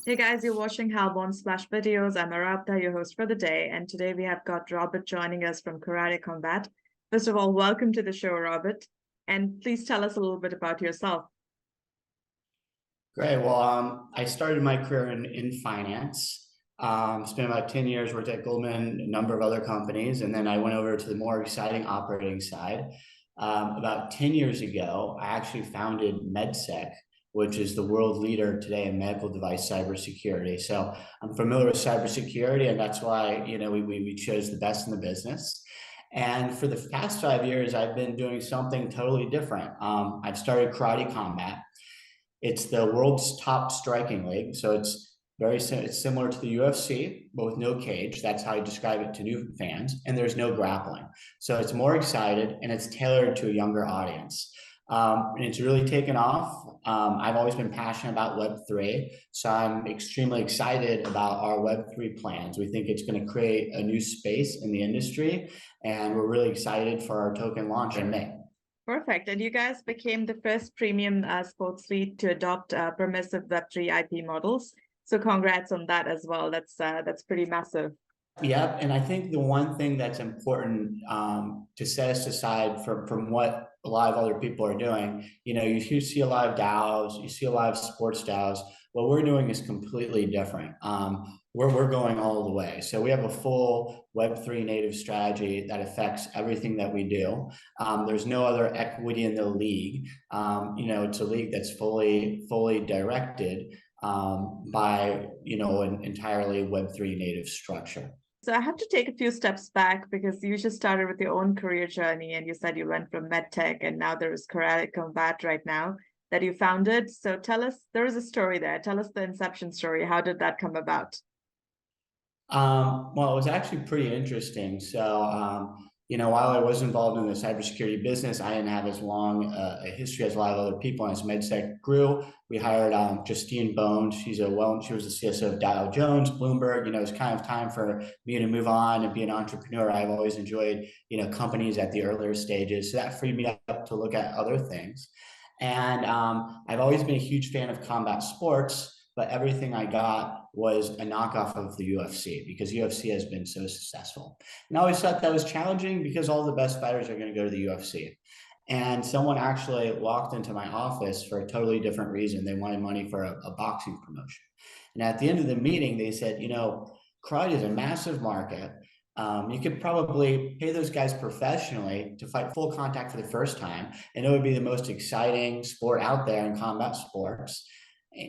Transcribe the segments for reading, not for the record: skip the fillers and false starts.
Hey guys, you're watching Halborn Splash Videos. I'm Arabdha, your host for the day, and today we have got Robert joining us from Karate Combat. First of all, welcome to the show, Robert, and please tell us a little bit about yourself. Great. Well, I started my career in finance. Spent about 10 years, worked at Goldman, a number of other companies, and then I went over to the more exciting operating side. About 10 years ago, I actually founded MedSec, which is the world leader today in medical device cybersecurity. So I'm familiar with cybersecurity, and that's why we chose the best in the business. And for the past 5 years, I've been doing something totally different. I've started Karate Combat. It's the world's top striking league, so it's similar to the UFC, but with no cage. That's how I describe it to new fans, and there's no grappling. So it's more excited and it's tailored to a younger audience. And it's really taken off. I've always been passionate about Web3, so I'm extremely excited about our Web3 plans. We think it's going to create a new space in the industry, and we're really excited for our token launch in May. Perfect. And you guys became the first premium sports league to adopt permissive Web3 IP models. So congrats on that as well. That's pretty massive. Yep, and I think the one thing that's important to set us aside from what a lot of other people are doing, you see a lot of DAOs, you see a lot of sports DAOs. What we're doing is completely different. We're going all the way. So we have a full Web3 native strategy that affects everything that we do. There's no other equity in the league. It's a league that's fully directed by an entirely Web3 native structure. So I have to take a few steps back because you just started with your own career journey and you said you went from medtech and now there is Karate Combat right now that you founded. So tell us, there is a story there. Tell us the inception story. How did that come about? Well, it was actually pretty interesting. So, while I was involved in the cybersecurity business, I didn't have as long a history as a lot of other people. As MedSec grew, we hired Justine Bones. She was the CSO of Dow Jones, Bloomberg. It's kind of time for me to move on and be an entrepreneur. I've always enjoyed, companies at the earlier stages. So that freed me up to look at other things. And I've always been a huge fan of combat sports, but everything I got was a knockoff of the UFC because UFC has been so successful. And I always thought that was challenging because all the best fighters are going to go to the UFC. And someone actually walked into my office for a totally different reason. They wanted money for a boxing promotion. And at the end of the meeting, they said, karate is a massive market. You could probably pay those guys professionally to fight full contact for the first time, and it would be the most exciting sport out there in combat sports.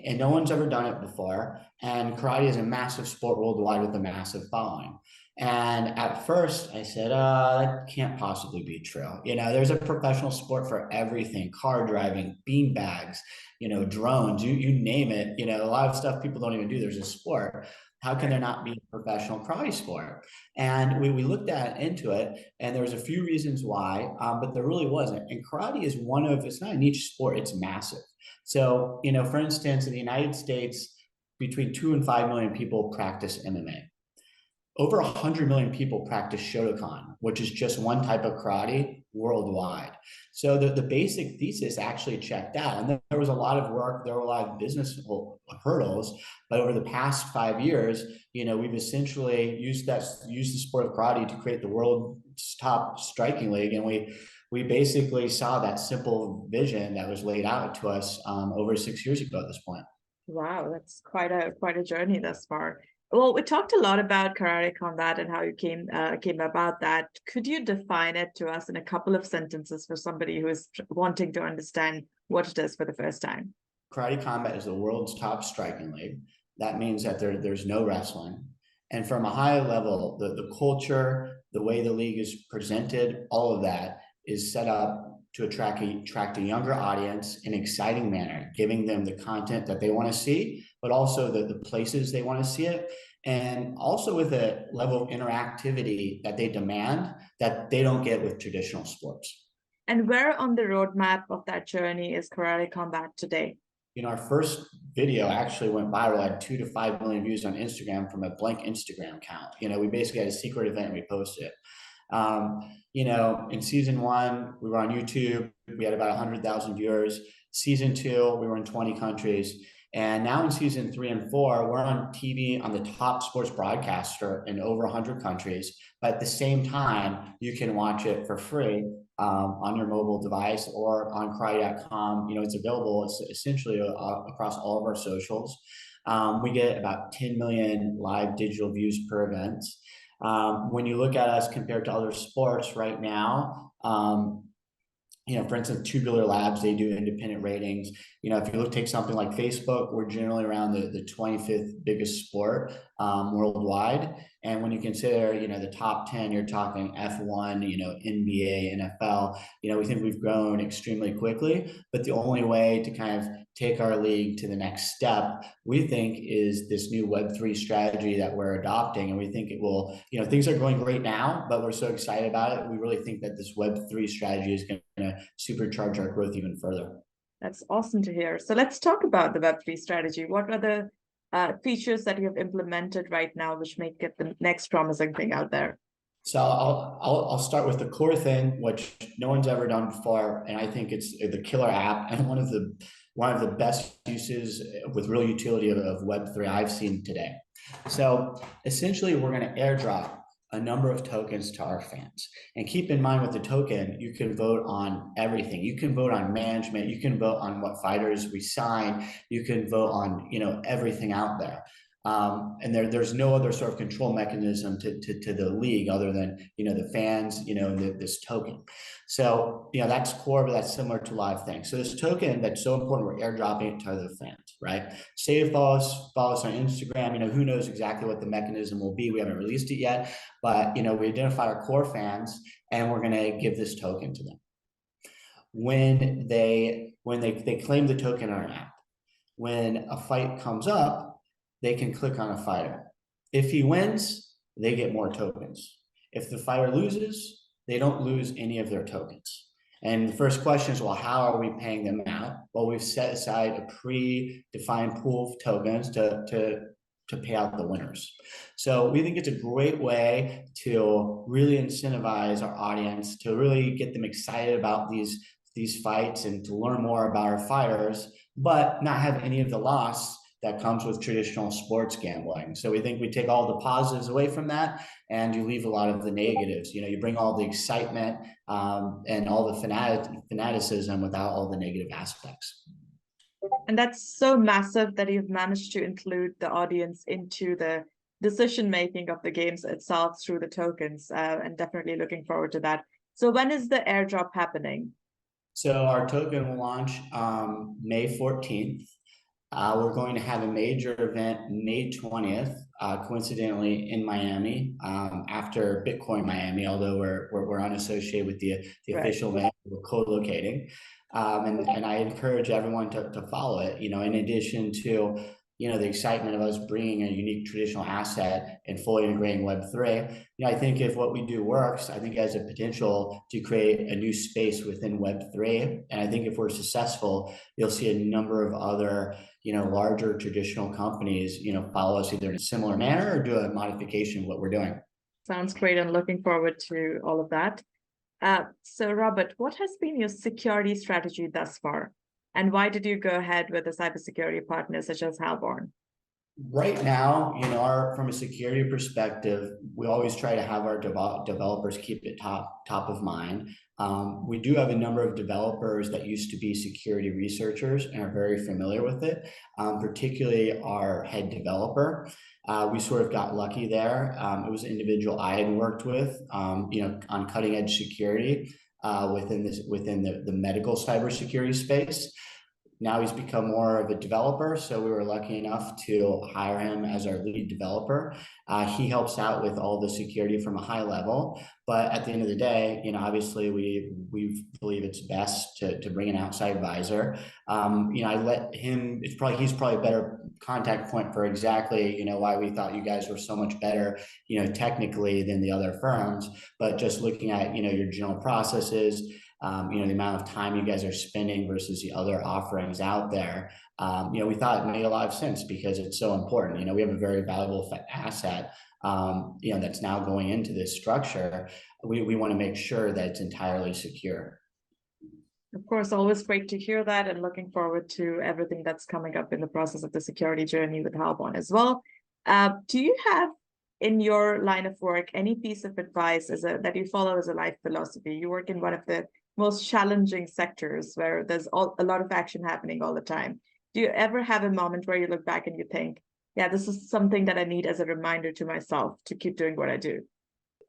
And no one's ever done it before. And karate is a massive sport worldwide with a massive following. And at first I said, that can't possibly be true. There's a professional sport for everything: car driving, bean bags, drones, you name it. A lot of stuff people don't even do. There's a sport. How can there not be a professional karate sport? And we looked into it, and there was a few reasons why, but there really wasn't. And karate is it's not a niche sport, it's massive. So, for instance, in the United States, between 2 and 5 million people practice MMA. Over 100 million people practice Shotokan, which is just one type of karate worldwide. So the basic thesis actually checked out. And there was a lot of work, there were a lot of business hurdles, but over the past 5 years, we've essentially used the sport of karate to create the world's top striking league. And we basically saw that simple vision that was laid out to us over 6 years ago at this point. Wow, that's quite a journey thus far. Well, we talked a lot about Karate Combat and how you came about that. Could you define it to us in a couple of sentences for somebody who is wanting to understand what it is for the first time? Karate Combat is the world's top striking league. That means that there's no wrestling. And from a high level, the culture, the way the league is presented, all of that is set up to attract a younger audience in an exciting manner, giving them the content that they want to see, but also the places they want to see it, and also with a level of interactivity that they demand that they don't get with traditional sports. And where on the roadmap of that journey is Karate Combat today? Our first video actually went viral, had 2 to 5 million views on Instagram from a blank Instagram account. We basically had a secret event and we posted it. In season 1, we were on YouTube. We had about 100,000 viewers. Season 2, we were in 20 countries. And now in season 3 and 4, we're on TV on the top sports broadcaster in over 100 countries. But at the same time, you can watch it for free on your mobile device or on cry.com. It's available. It's essentially across all of our socials. We get about 10 million live digital views per event. When you look at us compared to other sports right now, for instance, Tubular Labs, they do independent ratings. If you take something like Facebook, we're generally around the 25th biggest sport worldwide. And when you consider, the top 10, you're talking F1, NBA, NFL, we think we've grown extremely quickly. But the only way to kind of take our league to the next step, we think, is this new Web3 strategy that we're adopting. And we think it will, things are going great now, but we're so excited about it. We really think that this Web3 strategy is going to supercharge our growth even further. That's awesome to hear. So let's talk about the Web3 strategy. What are the features that you have implemented right now, which make it the next promising thing out there? So I'll start with the core thing, which no one's ever done before, and I think it's the killer app and one of the best uses with real utility of Web3 I've seen today. So essentially, we're going to airdrop a number of tokens to our fans. And keep in mind, with the token, you can vote on everything. You can vote on management. You can vote on what fighters we sign. You can vote on, everything out there. And there's no other sort of control mechanism to the league other than, the fans, this token. So, that's core, but that's similar to live things. So this token that's so important, we're airdropping it to other fans, right? Say you follow us on Instagram, who knows exactly what the mechanism will be. We haven't released it yet, but, we identify our core fans and we're going to give this token to them. When they claim the token on our app, when a fight comes up, they can click on a fighter. If he wins, they get more tokens. If the fighter loses, they don't lose any of their tokens. And the first question is, well, how are we paying them out? Well, we've set aside a pre-defined pool of tokens to pay out the winners. So we think it's a great way to really incentivize our audience, to really get them excited about these fights and to learn more about our fighters, but not have any of the loss that comes with traditional sports gambling. So we think we take all the positives away from that and you leave a lot of the negatives. You bring all the excitement and all the fanaticism without all the negative aspects. And that's so massive that you've managed to include the audience into the decision-making of the games itself through the tokens, and definitely looking forward to that. So when is the airdrop happening? So our token will launch May 14th. We're going to have a major event May 20th, coincidentally in Miami, after Bitcoin Miami, although we're unassociated with the Right. official event. We're co-locating. And I encourage everyone to follow it, in addition to, the excitement of us bringing a unique traditional asset and fully integrating Web3. I think if what we do works, I think it has a potential to create a new space within Web3. And I think if we're successful, you'll see a number of other, larger traditional companies, follow us either in a similar manner or do a modification of what we're doing. Sounds great, and looking forward to all of that. So Robert, what has been your security strategy thus far? And why did you go ahead with a cybersecurity partner such as Halborn? Right now, from a security perspective, we always try to have our developers keep it top of mind. We do have a number of developers that used to be security researchers and are very familiar with it, particularly our head developer. We sort of got lucky there. It was an individual I had worked with, on cutting edge security within the medical cybersecurity space. Now he's become more of a developer, so we were lucky enough to hire him as our lead developer. He helps out with all the security from a high level, but at the end of the day, obviously we believe it's best to bring an outside advisor. I let him. He's probably a better contact point for exactly why we thought you guys were so much better technically than the other firms. But just looking at your general processes. The amount of time you guys are spending versus the other offerings out there, we thought it made a lot of sense because it's so important. We have a very valuable asset, that's now going into this structure. We want to make sure that it's entirely secure. Of course, always great to hear that, and looking forward to everything that's coming up in the process of the security journey with Halborn as well. Do you have in your line of work any piece of advice that you follow as a life philosophy? You work in one of the most challenging sectors where there's a lot of action happening all the time. Do you ever have a moment where you look back and you think, yeah, this is something that I need as a reminder to myself to keep doing what I do?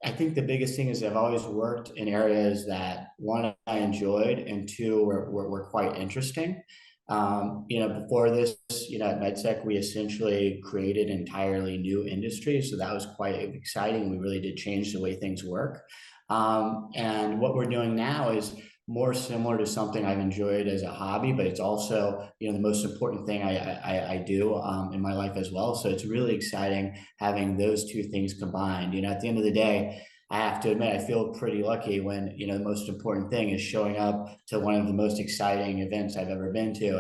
I think the biggest thing is I've always worked in areas that, one, I enjoyed, and two, were quite interesting. Before this, at MedSec, we essentially created entirely new industries. So that was quite exciting. We really did change the way things work. And what we're doing now is more similar to something I've enjoyed as a hobby, but it's also, the most important thing I do in my life as well. So it's really exciting having those two things combined. At the end of the day, I have to admit, I feel pretty lucky when, the most important thing is showing up to one of the most exciting events I've ever been to,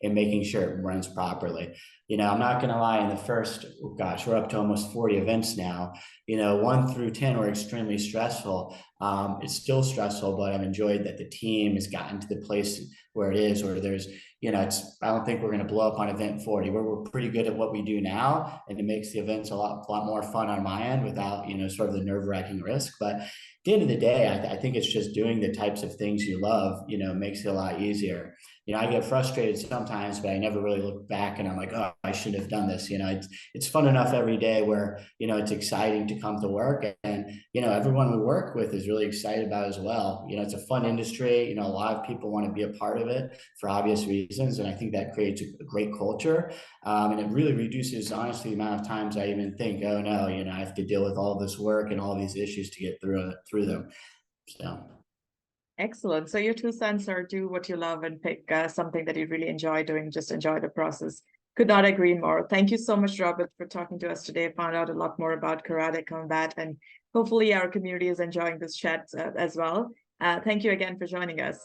and making sure it runs properly. I'm not going to lie, in the first, gosh, we're up to almost 40 events now. 1 through 10 were extremely stressful. It's still stressful, but I've enjoyed that the team has gotten to the place where it is, where there's, I don't think we're going to blow up on event 40. We're pretty good at what we do now, and it makes the events a lot more fun on my end without, sort of the nerve-wracking risk. But at the end of the day, I think it's just doing the types of things you love, makes it a lot easier. I get frustrated sometimes, but I never really look back and I'm like, oh, I should have done this. It's fun enough every day where, it's exciting to come to work, and, everyone we work with is really excited about it as well. It's a fun industry. A lot of people want to be a part of it for obvious reasons. And I think that creates a great culture. And it really reduces, honestly, the amount of times I even think, oh no, I have to deal with all this work and all these issues to get through them. So. Excellent. So your 2 cents are do what you love and pick something that you really enjoy doing. Just enjoy the process. Could not agree more. Thank you so much, Robert, for talking to us today. Found out a lot more about karate combat, and hopefully our community is enjoying this chat as well. Thank you again for joining us.